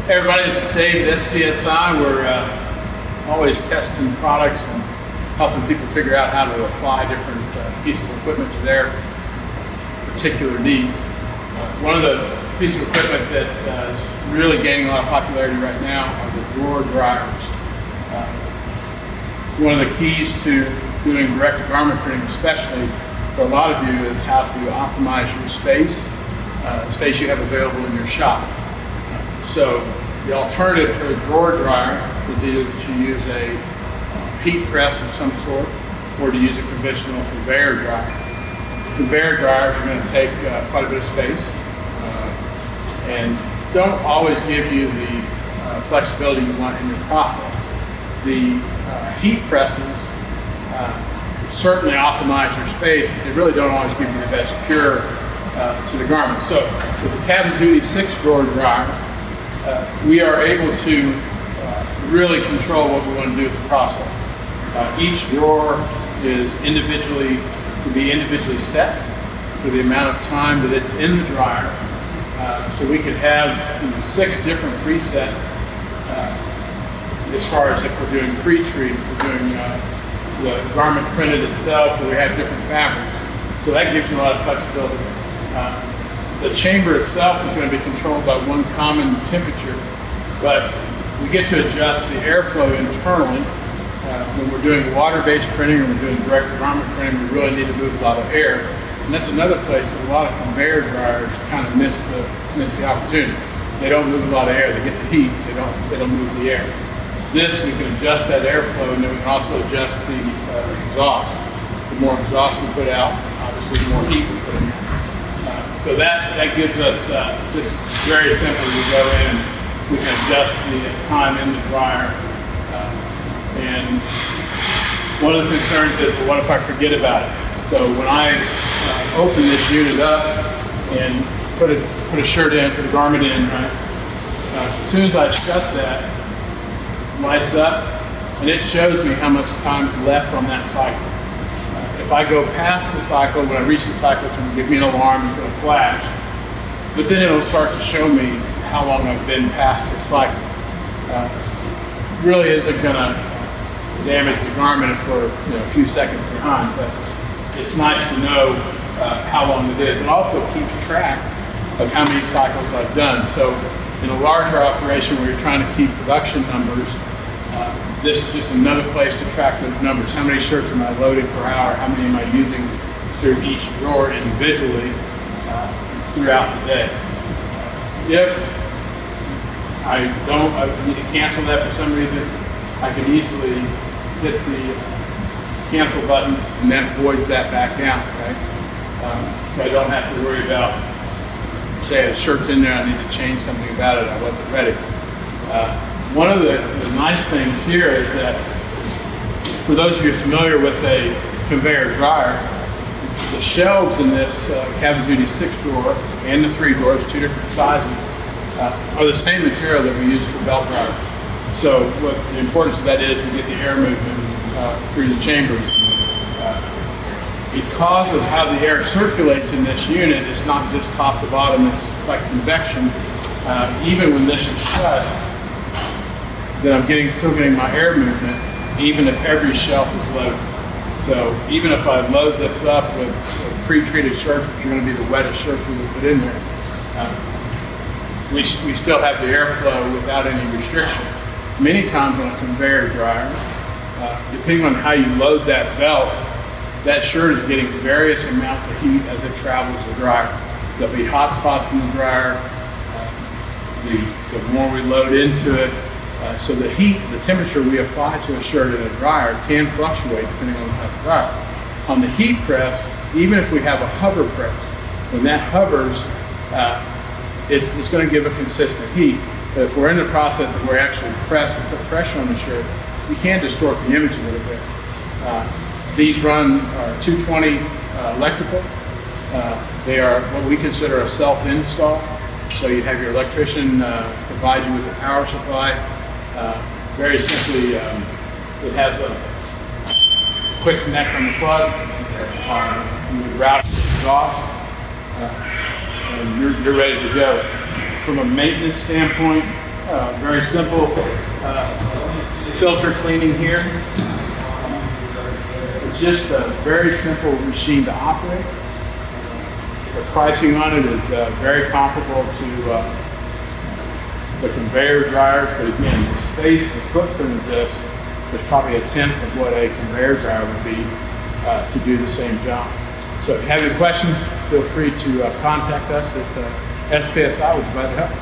Hey everybody, this is Dave at SPSI. We're always testing products and helping people figure out how to apply different pieces of equipment to their particular needs. One of the pieces of equipment that is really gaining a lot of popularity right now are the drawer dryers. One of the keys to doing direct-to-garment printing, especially for a lot of you, is how to optimize your space, the space you have available in your shop. So the alternative to a drawer dryer is either to use a heat press of some sort or to use a conventional conveyor dryer. Conveyor dryers are going to take quite a bit of space and don't always give you the flexibility you want in your process. The heat presses certainly optimize your space, but they really don't always give you the best cure to the garment. So with the Cavazzuti 6-drawer dryer, we are able to really control what we want to do with the process. Each drawer is can be individually set for the amount of time that it's in the dryer. So we could have 6 different presets as far as if we're doing pre-treat, if we're doing the garment printed itself, or we have different fabrics. So that gives you a lot of flexibility. The chamber itself is going to be controlled by one common temperature, but we get to adjust the airflow internally. When we're doing water-based printing or we're doing direct garment printing, we really need to move a lot of air. And that's another place that a lot of conveyor dryers kind of miss the opportunity. They don't move a lot of air. They get the heat. They don't move the air. This, we can adjust that airflow, and then we can also adjust the exhaust. The more exhaust we put out, obviously the more heat we put in. So that gives us, this very simple. We go in, we can adjust the time in the dryer. And one of the concerns is, well, what if I forget about it? So when I open this unit up and put a shirt in, put a garment in, right? As soon as I shut that, it lights up, and it shows me how much time's left on that cycle. If I go past the cycle, when I reach the cycle, it's going to give me an alarm, it's going to flash. But then it'll start to show me how long I've been past the cycle. Really isn't going to damage the garment if we're a few seconds behind, but it's nice to know how long it is. It also keeps track of how many cycles I've done. So in a larger operation where you're trying to keep production numbers, this is just another place to track those numbers. How many shirts am I loading per hour? How many am I using through each drawer individually throughout the day? If I need to cancel that for some reason, I can easily hit the cancel button and that voids that back out, right? So I don't have to worry about, say a shirt's in there, I need to change something about it, I wasn't ready. One of the nice things here is that, for those of you familiar with a conveyor dryer, the shelves in this Cavazzuti 6-drawer and the 3-drawer, 2 different sizes, are the same material that we use for belt dryers. So what the importance of that is, we get the air movement through the chambers. Because of how the air circulates in this unit, it's not just top to bottom, it's like convection. Even when this is shut, then I'm still getting my air movement, even if every shelf is loaded. So even if I load this up with pre-treated shirts, which are going to be the wettest shirts we will put in there, we still have the airflow without any restriction. Many times on a conveyor dryer, depending on how you load that belt, that shirt is getting various amounts of heat as it travels the dryer. There'll be hot spots in the dryer. The more we load into it, so the heat, the temperature we apply to a shirt in a dryer can fluctuate depending on the type of dryer. On the heat press, even if we have a hover press, when that hovers, it's going to give a consistent heat. But if we're in the process of where we actually press and put pressure on the shirt, we can distort the image a little bit. These run 220 electrical. They are what we consider a self-install. So you have your electrician provide you with a power supply. Very simply, it has a quick connect on the plug. You would route the exhaust, and you're ready to go. From a maintenance standpoint, Very simple filter cleaning here. It's just a very simple machine to operate. The pricing on it is very comparable to the conveyor dryers, but again, the space, the footprint of this is probably a tenth of what a conveyor dryer would be to do the same job. So if you have any questions, feel free to contact us at SPSI. We'd be glad to help.